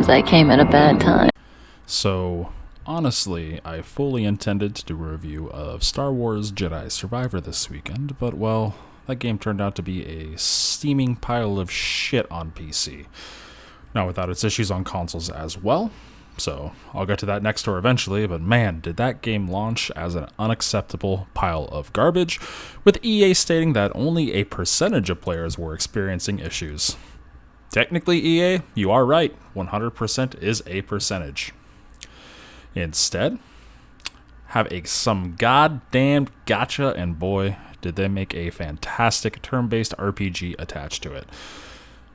because I came at a bad time. So, honestly, I fully intended to do a review of Star Wars Jedi Survivor this weekend, but well, that game turned out to be a steaming pile of shit on PC. Now, without its issues on consoles as well, so I'll get to that next door eventually, but man, did that game launch as an unacceptable pile of garbage, with EA stating that only a percentage of players were experiencing issues. Technically, EA, you are right, 100% is a percentage. Instead, have some goddamn gacha, and boy, did they make a fantastic turn-based RPG attached to it.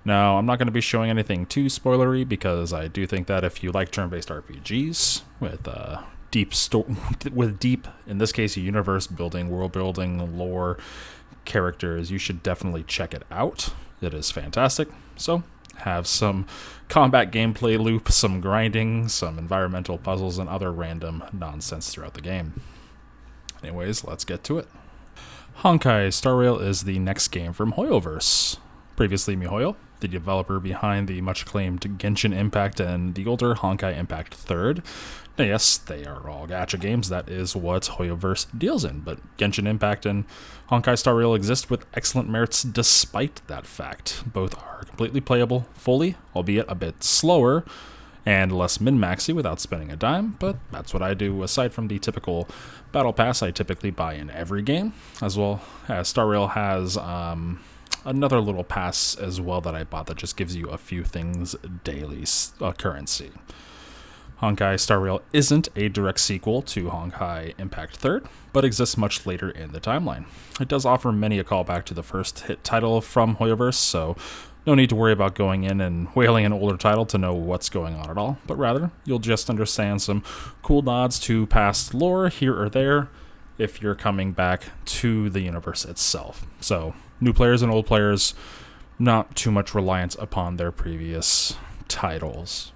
Now, I'm not going to be showing anything too spoilery because I do think that if you like turn-based RPGs with deep, in this case, universe building, world building, lore, characters, you should definitely check it out. It is fantastic. So, have some combat gameplay loop, some grinding, some environmental puzzles, and other random nonsense throughout the game. Anyways, let's get to it. Honkai Star Rail is the next game from Hoyoverse. Previously MiHoYo, the developer behind the much-acclaimed Genshin Impact and the older Honkai Impact 3rd. Now, yes, they are all gacha games, that is what Hoyoverse deals in, but Genshin Impact and Honkai Star Rail exist with excellent merits despite that fact. Both are completely playable fully, albeit a bit slower and less min-maxy without spending a dime, but that's what I do aside from the typical battle pass I typically buy in every game, as well as Star Rail has another little pass as well that I bought that just gives you a few things daily currency. Honkai Star Rail isn't a direct sequel to Honkai Impact 3rd, but exists much later in the timeline. It does offer many a callback to the first hit title from Hoyoverse, so no need to worry about going in and whaling an older title to know what's going on at all, but rather, you'll just understand some cool nods to past lore here or there if you're coming back to the universe itself. So, new players and old players, not too much reliance upon their previous titles.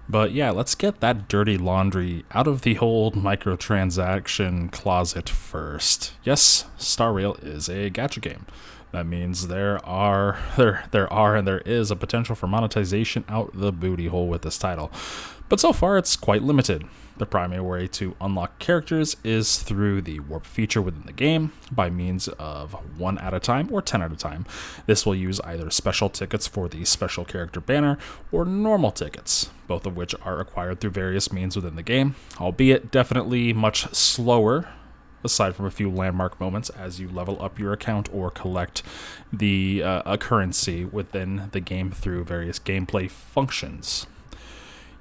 But yeah, let's get that dirty laundry out of the old microtransaction closet first. Yes, Star Rail is a gacha game. That means there is a potential for monetization out the booty hole with this title. But so far, it's quite limited. The primary way to unlock characters is through the warp feature within the game by means of 1 at a time or 10 at a time. This will use either special tickets for the special character banner or normal tickets, both of which are acquired through various means within the game, albeit definitely much slower aside from a few landmark moments as you level up your account or collect the currency within the game through various gameplay functions.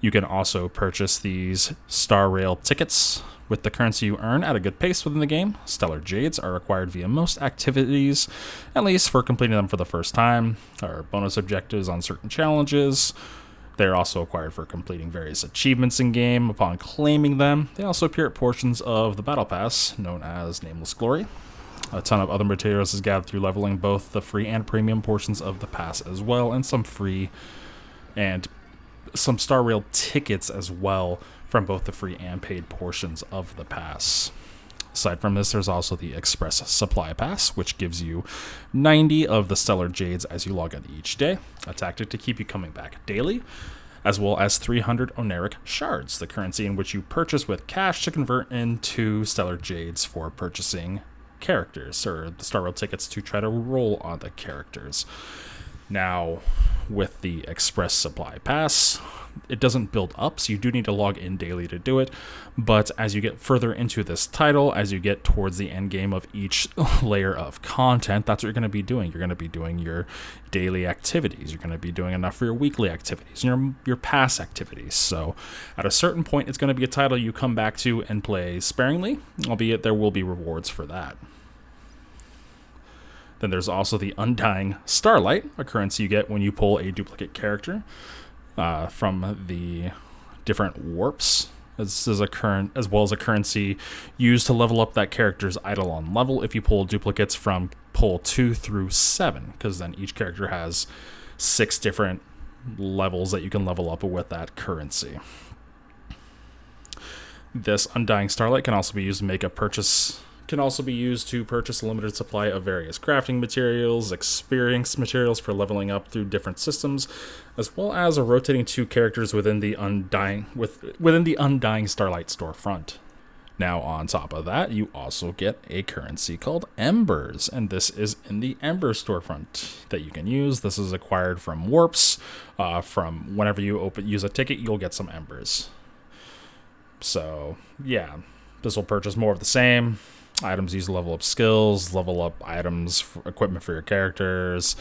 You can also purchase these Star Rail tickets with the currency you earn at a good pace within the game. Stellar Jades are acquired via most activities, at least for completing them for the first time, or bonus objectives on certain challenges. They're also acquired for completing various achievements in-game. Upon claiming them, they also appear at portions of the Battle Pass, known as Nameless Glory. A ton of other materials is gathered through leveling both the free and premium portions of the pass as well, and some free and some Star Rail tickets as well from both the free and paid portions of the pass. Aside from this, there's also the Express Supply Pass, which gives you 90 of the Stellar Jades as you log in each day, a tactic to keep you coming back daily, as well as 300 Oneric Shards, the currency in which you purchase with cash to convert into Stellar Jades for purchasing characters, or the Star Rail tickets to try to roll on the characters. Now, with the Express Supply Pass, it doesn't build up, so you do need to log in daily to do it, but as you get further into this title, as you get towards the end game of each layer of content, that's what you're going to be doing. You're going to be doing your daily activities. You're going to be doing enough for your weekly activities, your past activities. So at a certain point, it's going to be a title you come back to and play sparingly, albeit there will be rewards for that. Then there's also the Undying Starlight, a currency you get when you pull a duplicate character from the different warps. This is as well as a currency used to level up that character's Eidolon level if you pull duplicates from pull 2 through 7, because then each character has 6 different levels that you can level up with that currency. This Undying Starlight can also be used to make a purchase can also be used to purchase a limited supply of various crafting materials, experience materials for leveling up through different systems, as well as rotating 2 characters within the Undying Starlight storefront. Now, on top of that, you also get a currency called Embers, and this is in the Ember storefront that you can use. This is acquired from warps. From whenever you use a ticket, you'll get some Embers. So, yeah, this will purchase more of the same. Items used to level up skills, level up items, equipment for your characters,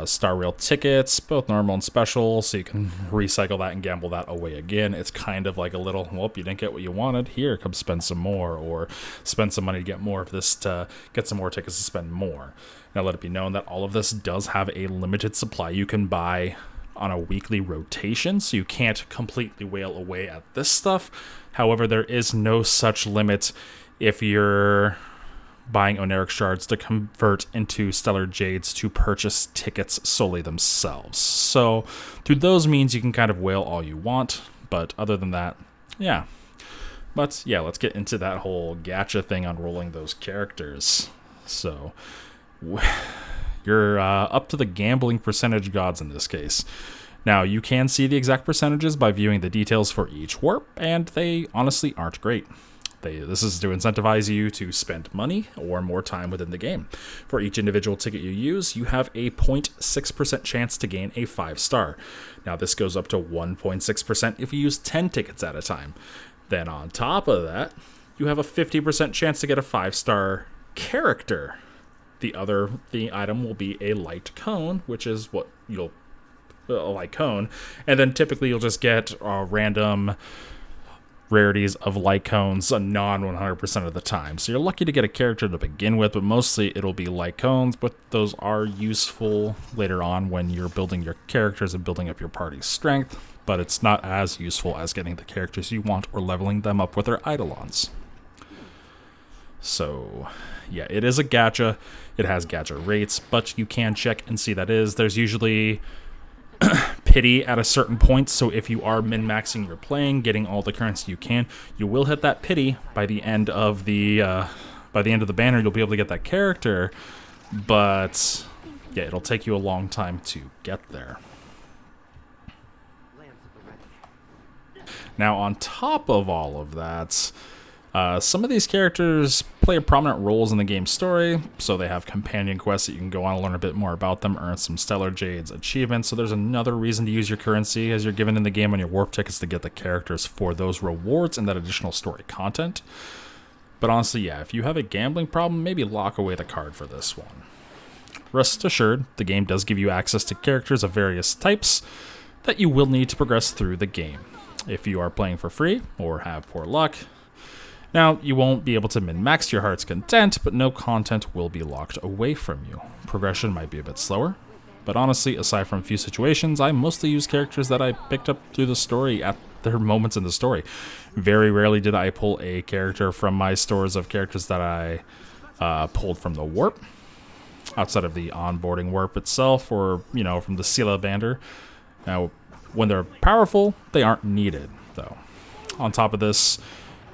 Star Rail tickets, both normal and special, so you can recycle that and gamble that away again. It's kind of like a little, well, you didn't get what you wanted, here, come spend some more, or spend some money to get more of this to get some more tickets to spend more. Now, let it be known that all of this does have a limited supply you can buy on a weekly rotation, so you can't completely whale away at this stuff. However, there is no such limit if you're buying Oneric shards to convert into Stellar Jades to purchase tickets solely themselves. So through those means, you can kind of whale all you want, but other than that, yeah. But yeah, let's get into that whole gacha thing on rolling those characters. So you're up to the gambling percentage gods in this case. Now, you can see the exact percentages by viewing the details for each warp, and they honestly aren't great. This is to incentivize you to spend money or more time within the game. For each individual ticket you use, you have a 0.6% chance to gain a 5-star. Now, this goes up to 1.6% if you use 10 tickets at a time. Then on top of that, you have a 50% chance to get a 5-star character. The item will be a light cone, which is what you'll a light cone, and then typically you'll just get random rarities of light cones, a non 100% of the time. So you're lucky to get a character to begin with, but mostly it'll be light cones, but those are useful later on when you're building your characters and building up your party's strength, but it's not as useful as getting the characters you want or leveling them up with their eidolons. So yeah, it is a gacha. It has gacha rates, but you can check and see there's usually pity at a certain point, so if you are min-maxing your playing, getting all the currency you can, you will hit that pity by the end of the banner. You'll be able to get that character, but yeah, it'll take you a long time to get there. Now, on top of all of that, some of these characters play prominent roles in the game's story, so they have companion quests that you can go on and learn a bit more about them, earn some Stellar Jades achievements, so there's another reason to use your currency as you're given in the game on your warp tickets to get the characters for those rewards and that additional story content. But honestly, yeah, if you have a gambling problem, maybe lock away the card for this one. Rest assured, the game does give you access to characters of various types that you will need to progress through the game. If you are playing for free or have poor luck, now, you won't be able to min-max your heart's content, but no content will be locked away from you. Progression might be a bit slower, but honestly, aside from a few situations, I mostly use characters that I picked up through the story at their moments in the story. Very rarely did I pull a character from my stores of characters that I pulled from the warp, outside of the onboarding warp itself, or, from the Seele banner. Now, when they're powerful, they aren't needed, though. On top of this,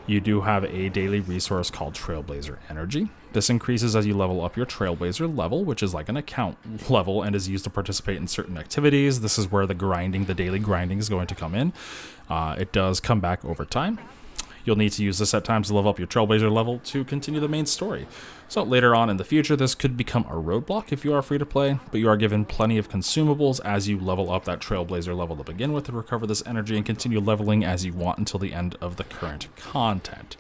you do have a daily resource called Trailblazer Energy. This increases as you level up your Trailblazer level, which is like an account level and is used to participate in certain activities. This is where the daily grinding is going to come in. It does come back over time. You'll need to use this at times to level up your Trailblazer level to continue the main story. So later on in the future, this could become a roadblock if you are free to play, but you are given plenty of consumables as you level up that Trailblazer level to begin with to recover this energy and continue leveling as you want until the end of the current content.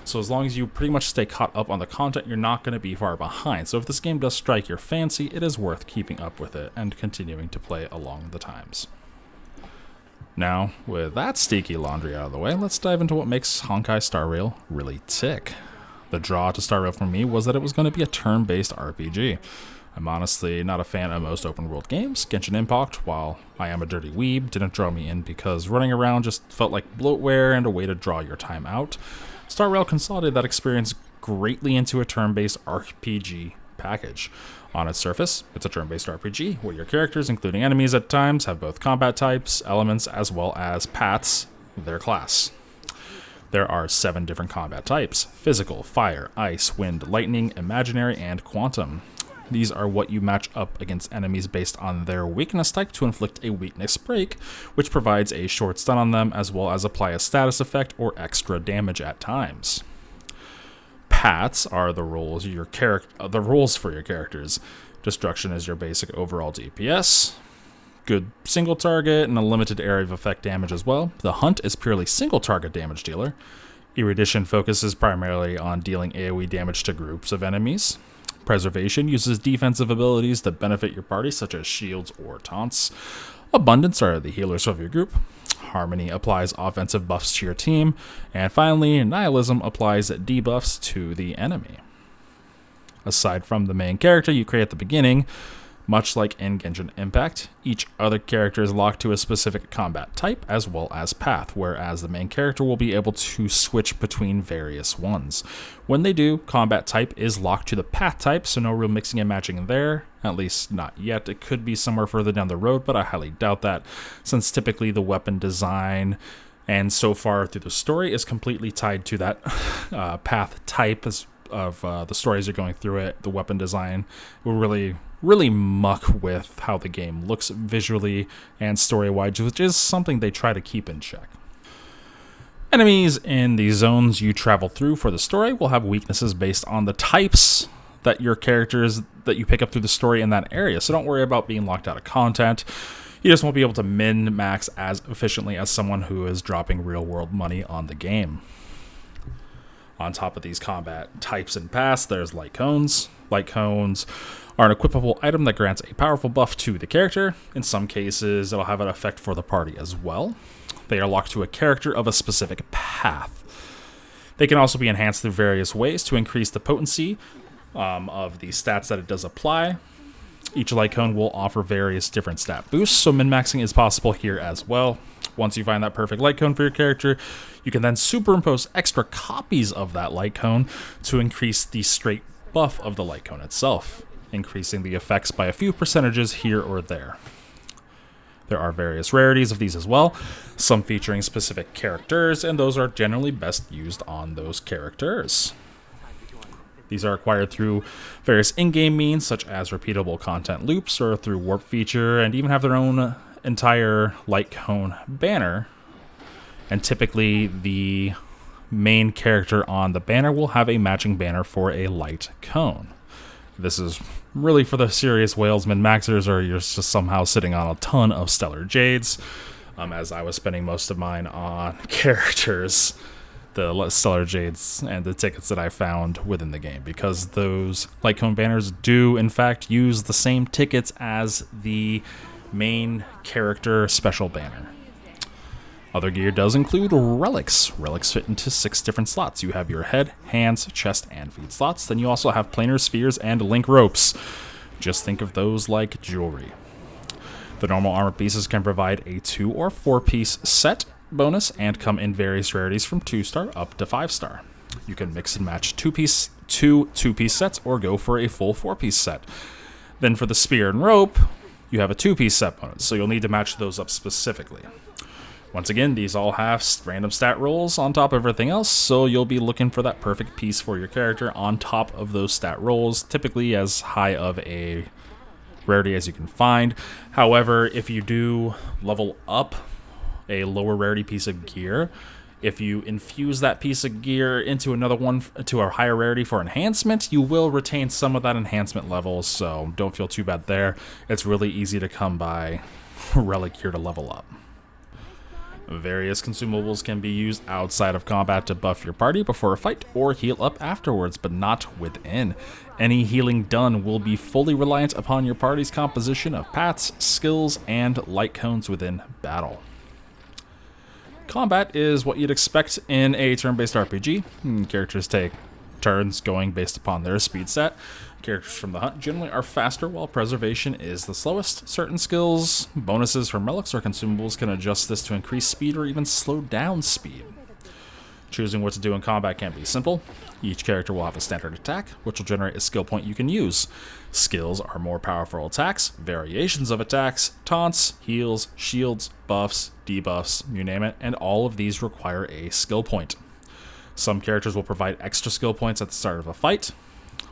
So as long as you pretty much stay caught up on the content, you're not going to be far behind. So if this game does strike your fancy, it is worth keeping up with it and continuing to play along the times. Now, with that sticky laundry out of the way, let's dive into what makes Honkai Star Rail really tick. The draw to Star Rail for me was that it was going to be a turn-based RPG. I'm honestly not a fan of most open-world games. Genshin Impact, while I am a dirty weeb, didn't draw me in because running around just felt like bloatware and a way to draw your time out. Star Rail consolidated that experience greatly into a turn-based RPG package. On its surface, it's a turn-based RPG, where your characters, including enemies at times, have both combat types, elements, as well as paths, their class. There are 7 different combat types: physical, fire, ice, wind, lightning, imaginary, and quantum. These are what you match up against enemies based on their weakness type to inflict a weakness break, which provides a short stun on them as well as apply a status effect or extra damage at times. Paths are the roles for your characters. Destruction is your basic overall DPS. Good single target and a limited area of effect damage as well. The Hunt is purely single target damage dealer. Erudition focuses primarily on dealing AoE damage to groups of enemies. Preservation uses defensive abilities that benefit your party, such as shields or taunts. Abundance are the healers of your group. Harmony applies offensive buffs to your team. And finally, Nihilism applies debuffs to the enemy. Aside from the main character you create at the beginning, much like in Genshin Impact, each other character is locked to a specific combat type as well as path, whereas the main character will be able to switch between various ones. When they do, combat type is locked to the path type, so no real mixing and matching there, at least not yet. It could be somewhere further down the road, but I highly doubt that, since typically the weapon design and so far through the story is completely tied to that path type of the stories you're going through it. The weapon design will really muck with how the game looks visually and story-wise, which is something they try to keep in check. Enemies in the zones you travel through for the story will have weaknesses based on the types that your characters that you pick up through the story in that area, so don't worry about being locked out of content. You just won't be able to min-max as efficiently as someone who is dropping real-world money on the game. On top of these combat types and paths, there's light cones. Light cones are an equipable item that grants a powerful buff to the character. In some cases, it'll have an effect for the party as well. They are locked to a character of a specific path. They can also be enhanced through various ways to increase the potency of the stats that it does apply. Each light cone will offer various different stat boosts, so min-maxing is possible here as well. Once you find that perfect light cone for your character, you can then superimpose extra copies of that light cone to increase the straight buff of the light cone itself, increasing the effects by a few percentages here or there. There are various rarities of these as well, some featuring specific characters, and those are generally best used on those characters. These are acquired through various in-game means, such as repeatable content loops or through warp feature, and even have their own entire light cone banner. And typically the main character on the banner will have a matching banner for a light cone. This is really for the serious whales min-maxers, or you're just somehow sitting on a ton of stellar jades, as I was spending most of mine on characters, the stellar jades and the tickets that I found within the game, because those light cone banners do in fact use the same tickets as the main character special banner. Other gear does include relics. Relics fit into 6 different slots. You have your head, hands, chest, and feet slots. Then you also have planar spheres and link ropes. Just think of those like jewelry. The normal armor pieces can provide a 2 or 4 piece set bonus and come in various rarities from 2-star up to 5-star. You can mix and match 2-piece sets or go for a full 4-piece set. Then for the spear and rope, you have a 2-piece set bonus, so you'll need to match those up specifically. Once again, these all have random stat rolls on top of everything else, so you'll be looking for that perfect piece for your character on top of those stat rolls, typically as high of a rarity as you can find. However, if you do level up a lower rarity piece of gear, if you infuse that piece of gear into another one, to a higher rarity for enhancement, you will retain some of that enhancement level, so don't feel too bad there. It's really easy to come by relic gear to level up. Various consumables can be used outside of combat to buff your party before a fight or heal up afterwards, but not within. Any healing done will be fully reliant upon your party's composition of paths, skills, and light cones within battle. Combat is what you'd expect in a turn-based RPG. Characters take turns going based upon their speed set. Characters from the hunt generally are faster, while preservation is the slowest. Certain skills, bonuses from relics or consumables can adjust this to increase speed or even slow down speed. Choosing what to do in combat can be simple. Each character will have a standard attack, which will generate a skill point you can use. Skills are more powerful attacks, variations of attacks, taunts, heals, shields, buffs, debuffs, you name it, and all of these require a skill point. Some characters will provide extra skill points at the start of a fight.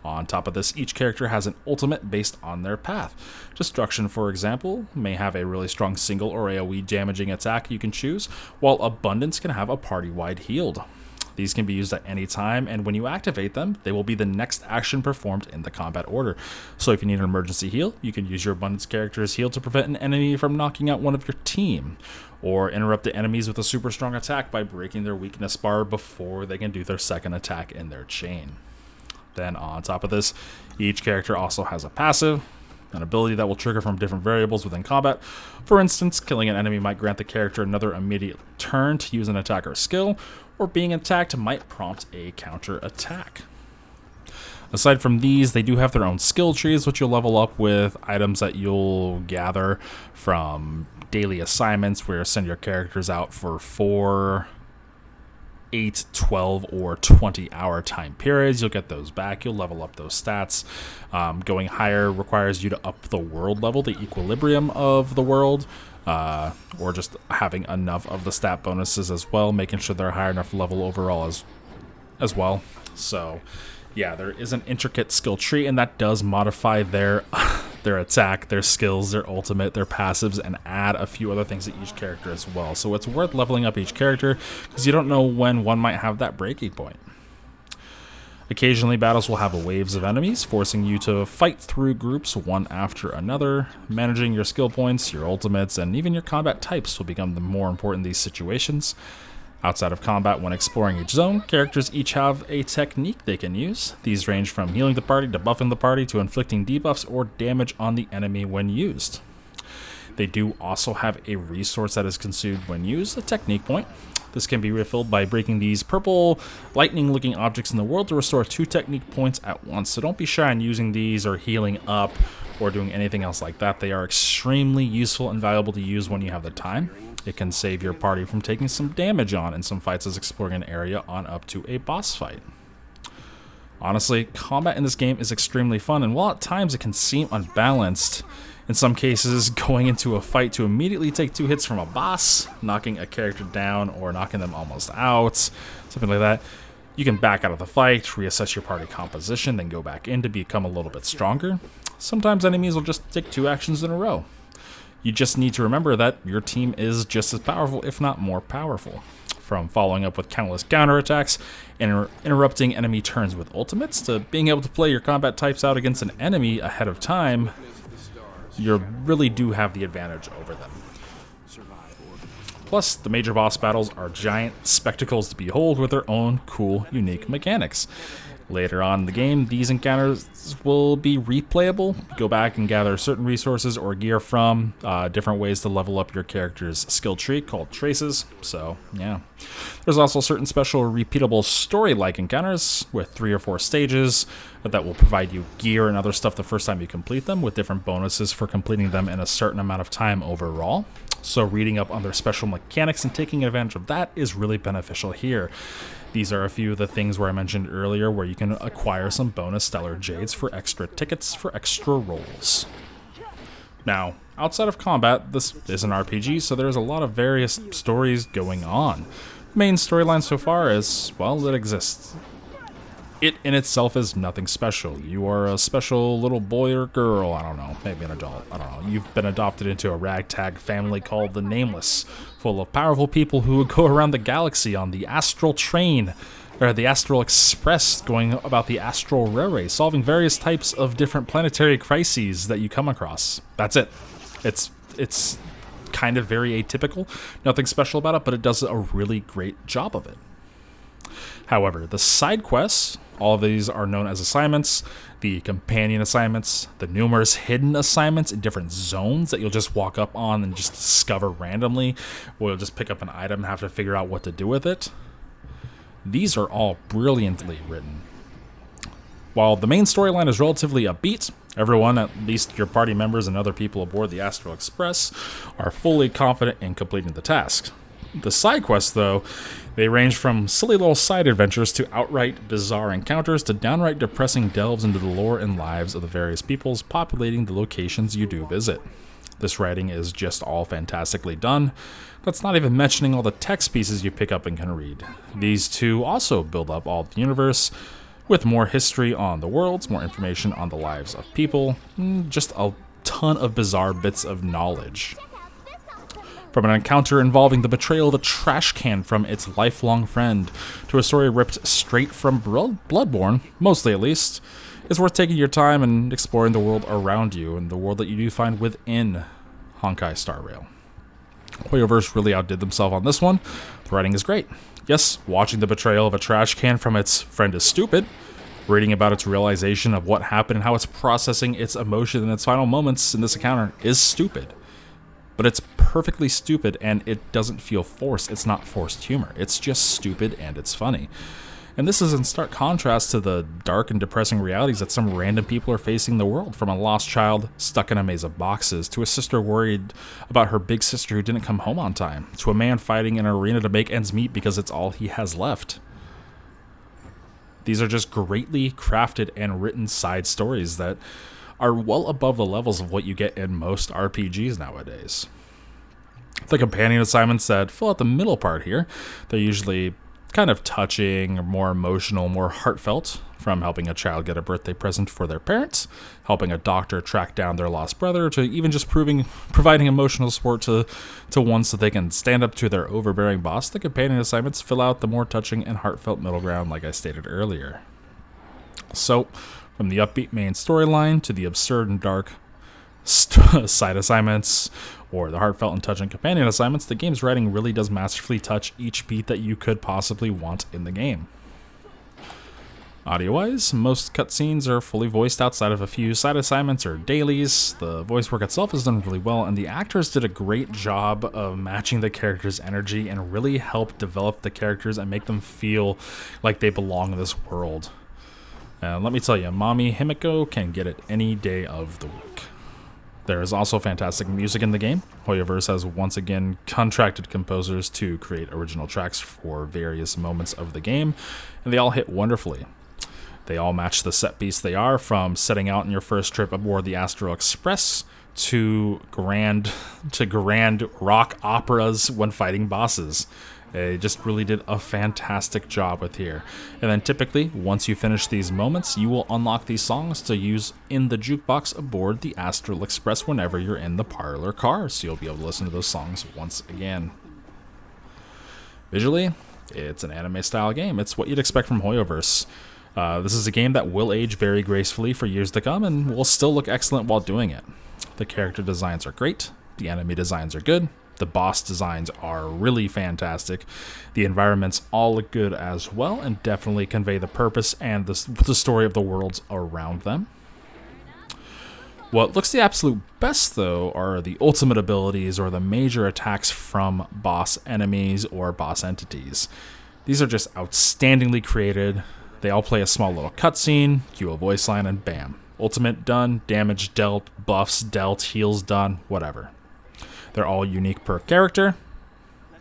On top of this, each character has an ultimate based on their path. Destruction, for example, may have a really strong single or AoE damaging attack you can choose, while Abundance can have a party-wide healed. These can be used at any time, and when you activate them, they will be the next action performed in the combat order. So if you need an emergency heal, you can use your Abundance character's heal to prevent an enemy from knocking out one of your team, or interrupt the enemies with a super strong attack by breaking their weakness bar before they can do their second attack in their chain. Then on top of this, each character also has a passive, an ability that will trigger from different variables within combat. For instance, killing an enemy might grant the character another immediate turn to use an attack or skill, or being attacked might prompt a counter attack. Aside from these, they do have their own skill trees, which you'll level up with items that you'll gather from daily assignments, where you send your characters out for 4, 8, 12, or 20-hour time periods. You'll get those back. You'll level up those stats. Going higher requires you to up the world level, the equilibrium of the world, or just having enough of the stat bonuses as well, making sure they're high enough level overall as well. So yeah, there is an intricate skill tree, and that does modify their attack, their skills, their ultimate, their passives, and add a few other things to each character as well. So it's worth leveling up each character, because you don't know when one might have that breaking point. Occasionally, battles will have waves of enemies, forcing you to fight through groups one after another. Managing your skill points, your ultimates, and even your combat types will become the more important in these situations. Outside of combat, when exploring each zone, characters each have a technique they can use. These range from healing the party to buffing the party to inflicting debuffs or damage on the enemy when used. They do also have a resource that is consumed when used, a technique point. This can be refilled by breaking these purple, lightning-looking objects in the world to restore 2 technique points at once. So don't be shy in using these or healing up or doing anything else like that. They are extremely useful and valuable to use when you have the time. It can save your party from taking some damage on in some fights as exploring an area on up to a boss fight. Honestly, combat in this game is extremely fun, and while at times it can seem unbalanced, in some cases going into a fight to immediately take 2 hits from a boss, knocking a character down or knocking them almost out, something like that, you can back out of the fight, reassess your party composition, then go back in to become a little bit stronger. Sometimes enemies will just take 2 actions in a row. You just need to remember that your team is just as powerful, if not more powerful. From following up with countless counterattacks and interrupting enemy turns with ultimates, to being able to play your combat types out against an enemy ahead of time, you really do have the advantage over them. Plus, the major boss battles are giant spectacles to behold with their own cool, unique mechanics. Later on in the game, these encounters will be replayable. Go back and gather certain resources or gear from different ways to level up your character's skill tree called traces. So, yeah. There's also certain special repeatable story-like encounters with 3 or 4 stages that will provide you gear and other stuff the first time you complete them, with different bonuses for completing them in a certain amount of time overall. So reading up on their special mechanics and taking advantage of that is really beneficial here. These are a few of the things where I mentioned earlier where you can acquire some bonus Stellar Jades for extra tickets for extra rolls. Now, outside of combat, this is an RPG, so there's a lot of various stories going on. The main storyline so far is, well, it exists. It in itself is nothing special. You are a special little boy or girl, I don't know, maybe an adult, I don't know. You've been adopted into a ragtag family called the Nameless, full of powerful people who go around the galaxy on the astral train, or the Astral Express, going about the astral railway, solving various types of different planetary crises that you come across. That's it. It's kind of very atypical, nothing special about it, but it does a really great job of it. However, the side quests, all of these are known as assignments, the companion assignments, the numerous hidden assignments in different zones that you'll just walk up on and just discover randomly, or you'll just pick up an item and have to figure out what to do with it. These are all brilliantly written. While the main storyline is relatively upbeat, everyone, at least your party members and other people aboard the Astral Express, are fully confident in completing the task. The side quests, though, they range from silly little side adventures to outright bizarre encounters to downright depressing delves into the lore and lives of the various peoples populating the locations you do visit. This writing is just all fantastically done. That's not even mentioning all the text pieces you pick up and can read. These two also build up all the universe, with more history on the worlds, more information on the lives of people, just a ton of bizarre bits of knowledge. From an encounter involving the betrayal of a trash can from its lifelong friend, to a story ripped straight from Bloodborne, mostly at least, it's worth taking your time and exploring the world around you and the world that you do find within Honkai Star Rail. Hoyoverse really outdid themselves on this one. The writing is great. Yes, watching the betrayal of a trash can from its friend is stupid. Reading about its realization of what happened and how it's processing its emotion in its final moments in this encounter is stupid. But it's perfectly stupid, and it doesn't feel forced. It's not forced humor. It's just stupid, and it's funny. And this is in stark contrast to the dark and depressing realities that some random people are facing in the world, from a lost child stuck in a maze of boxes, to a sister worried about her big sister who didn't come home on time, to a man fighting in an arena to make ends meet because it's all he has left. These are just greatly crafted and written side stories that are well above the levels of what you get in most RPGs nowadays. The companion assignments that fill out the middle part here, they're usually kind of touching, more emotional, more heartfelt, from helping a child get a birthday present for their parents, helping a doctor track down their lost brother, to even just providing emotional support to one so they can stand up to their overbearing boss. The companion assignments fill out the more touching and heartfelt middle ground, like I stated earlier. So, from the upbeat main storyline to the absurd and dark side assignments, or the heartfelt and touching companion assignments, the game's writing really does masterfully touch each beat that you could possibly want in the game. Audio-wise, most cutscenes are fully voiced outside of a few side assignments or dailies. The voice work itself is done really well, and the actors did a great job of matching the characters' energy and really help develop the characters and make them feel like they belong in this world. And let me tell you, Mommy Himiko can get it any day of the week. There is also fantastic music in the game. Hoyoverse has once again contracted composers to create original tracks for various moments of the game, and they all hit wonderfully. They all match the set piece they are, from setting out on your first trip aboard the Astral Express to grand rock operas when fighting bosses. They just really did a fantastic job with here. And then typically, once you finish these moments, you will unlock these songs to use in the jukebox aboard the Astral Express whenever you're in the parlor car, so you'll be able to listen to those songs once again. Visually, it's an anime-style game. It's what you'd expect from Hoyoverse. This is a game that will age very gracefully for years to come and will still look excellent while doing it. The character designs are great. The enemy designs are good. The boss designs are really fantastic. The environments all look good as well and definitely convey the purpose and the story of the worlds around them. What looks the absolute best, though, are the ultimate abilities or the major attacks from boss enemies or boss entities. These are just outstandingly created. They all play a small little cutscene, cue a voice line, and bam. Ultimate done, damage dealt, buffs dealt, heals done, whatever. They're all unique per character,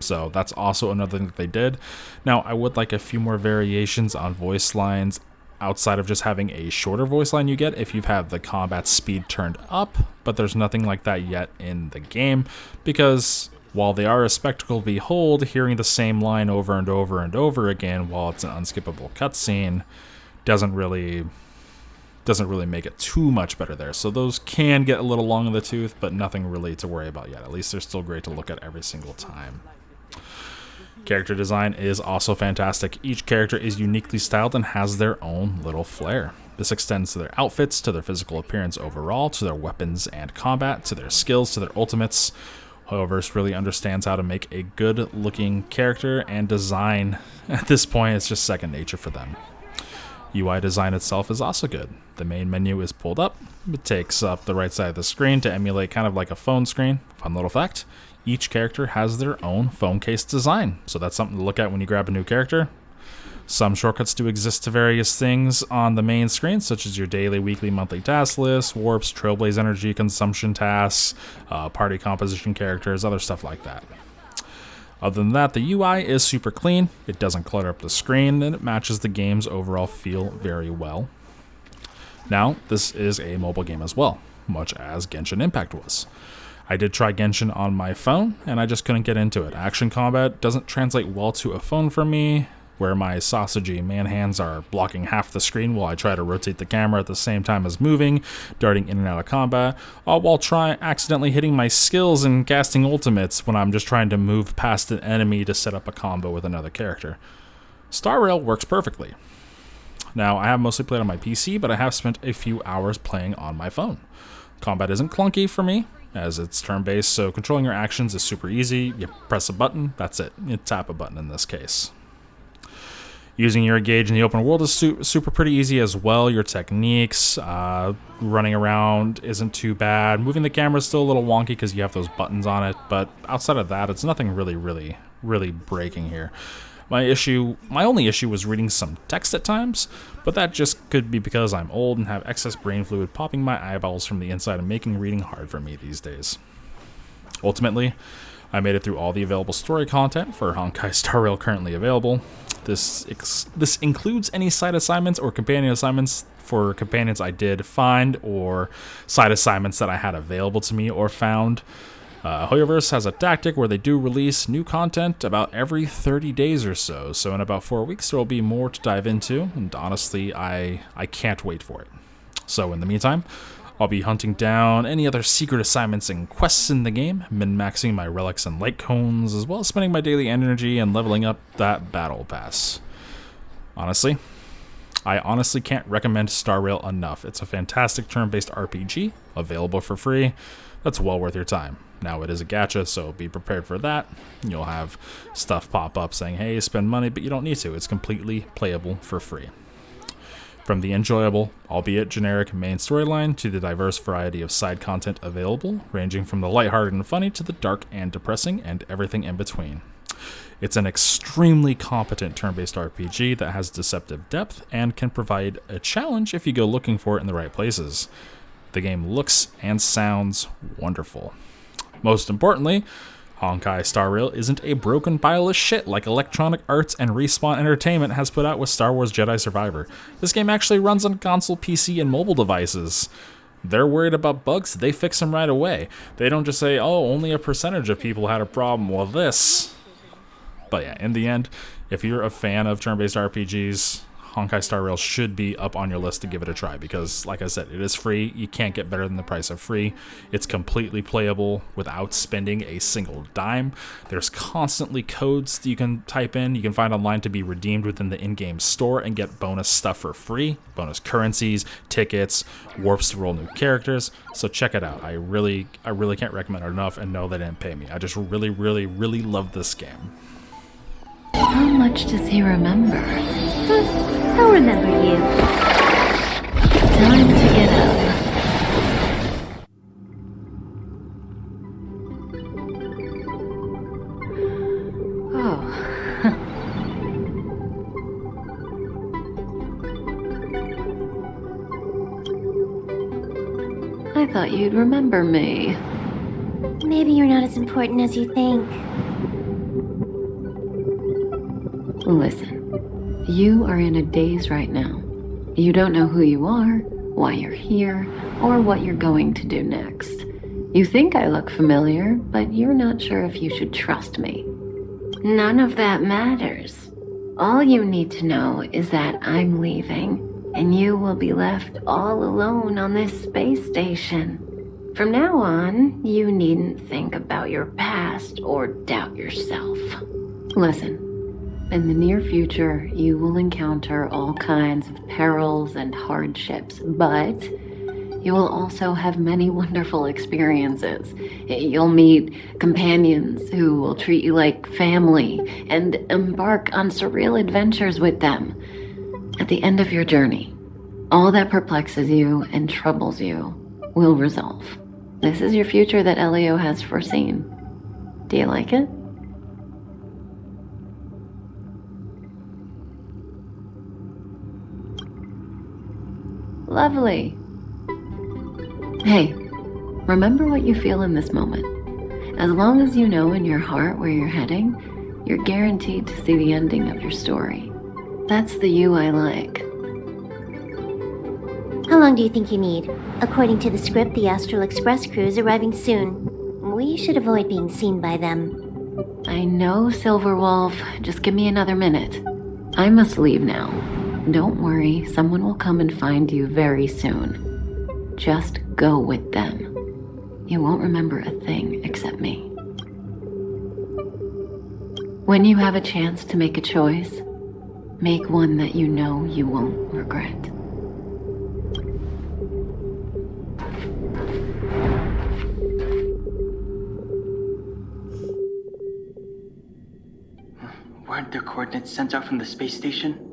so that's also another thing that they did. Now, I would like a few more variations on voice lines outside of just having a shorter voice line you get if you've had the combat speed turned up, but there's nothing like that yet in the game, because while they are a spectacle to behold, hearing the same line over and over and over again while it's an unskippable cutscene doesn't really make it too much better there. So those can get a little long in the tooth, but nothing really to worry about yet. At least they're still great to look at every single time. Character design is also fantastic. Each character is uniquely styled and has their own little flair. This extends to their outfits, to their physical appearance overall, to their weapons and combat, to their skills, to their ultimates. Hoyoverse really understands how to make a good-looking character, and design at this point is just second nature for them. UI design itself is also good. The main menu is pulled up. It takes up the right side of the screen to emulate kind of like a phone screen. Fun little fact. Each character has their own phone case design, so that's something to look at when you grab a new character. Some shortcuts do exist to various things on the main screen, such as your daily, weekly, monthly task list, warps, trailblaze energy consumption tasks, party composition characters, other stuff like that. Other than that, the UI is super clean, it doesn't clutter up the screen, and it matches the game's overall feel very well. Now, this is a mobile game as well, much as Genshin Impact was. I did try Genshin on my phone, and I just couldn't get into it. Action combat doesn't translate well to a phone for me, where my sausagey man hands are blocking half the screen while I try to rotate the camera at the same time as moving, darting in and out of combat, all while accidentally hitting my skills and casting ultimates when I'm just trying to move past an enemy to set up a combo with another character. Star Rail works perfectly. Now, I have mostly played on my PC, but I have spent a few hours playing on my phone. Combat isn't clunky for me, as it's turn-based, so controlling your actions is super easy. You press a button, that's it. You tap a button in this case. Using your gauge in the open world is super pretty easy as well. Your techniques, running around isn't too bad. Moving the camera is still a little wonky because you have those buttons on it, but outside of that, it's nothing really breaking here. My only issue was reading some text at times, but that just could be because I'm old and have excess brain fluid popping my eyeballs from the inside and making reading hard for me these days. Ultimately, I made it through all the available story content for Honkai Star Rail currently available. This includes any side assignments or companion assignments for companions I did find, or side assignments that I had available to me or found. Hoyoverse has a tactic where they do release new content about every 30 days or so, so in about 4 weeks there will be more to dive into, and honestly, I can't wait for it. So in the meantime, I'll be hunting down any other secret assignments and quests in the game, min-maxing my relics and light cones, as well as spending my daily energy and leveling up that battle pass. I honestly can't recommend Star Rail enough. It's a fantastic turn-based RPG, available for free. That's well worth your time. Now, it is a gacha, so be prepared for that. You'll have stuff pop up saying, hey, spend money, but you don't need to. It's completely playable for free. From the enjoyable, albeit generic, main storyline to the diverse variety of side content available, ranging from the lighthearted and funny to the dark and depressing and everything in between. It's an extremely competent turn-based RPG that has deceptive depth and can provide a challenge if you go looking for it in the right places. The game looks and sounds wonderful. Most importantly, Honkai Star Rail isn't a broken pile of shit like Electronic Arts and Respawn Entertainment has put out with Star Wars Jedi Survivor. This game actually runs on console, PC, and mobile devices. They're worried about bugs, they fix them right away. They don't just say, oh, only a percentage of people had a problem with this. But yeah, in the end, if you're a fan of turn-based RPGs, Honkai Star Rail should be up on your list to give it a try because, like I said, it is free. You can't get better than the price of free. It's completely playable without spending a single dime. There's constantly codes that you can type in, you can find online to be redeemed within the in-game store and get bonus stuff for free, bonus currencies, tickets, warps to roll new characters. So check it out. I really can't recommend it enough, and no, they didn't pay me. I just really love this game. How much does he remember? I'll remember you. Time to get up. Oh. I thought you'd remember me. Maybe you're not as important as you think. Listen, you are in a daze right now. You don't know who you are, why you're here, or what you're going to do next. You think I look familiar, but you're not sure if you should trust me. None of that matters. All you need to know is that I'm leaving, and you will be left all alone on this space station. From now on, you needn't think about your past or doubt yourself. Listen. In the near future, you will encounter all kinds of perils and hardships, but you will also have many wonderful experiences. You'll meet companions who will treat you like family and embark on surreal adventures with them. At the end of your journey, all that perplexes you and troubles you will resolve. This is your future that Elio has foreseen. Do you like it? Lovely. Hey, remember what you feel in this moment. As long as you know in your heart where you're heading, you're guaranteed to see the ending of your story. That's the you I like. How long do you think you need? According to the script, the Astral Express crew is arriving soon. We should avoid being seen by them. I know, Silverwolf. Just give me another minute. I must leave now. Don't worry, someone will come and find you very soon. Just go with them. You won't remember a thing except me. When you have a chance to make a choice, make one that you know you won't regret. Weren't there coordinates sent out from the space station?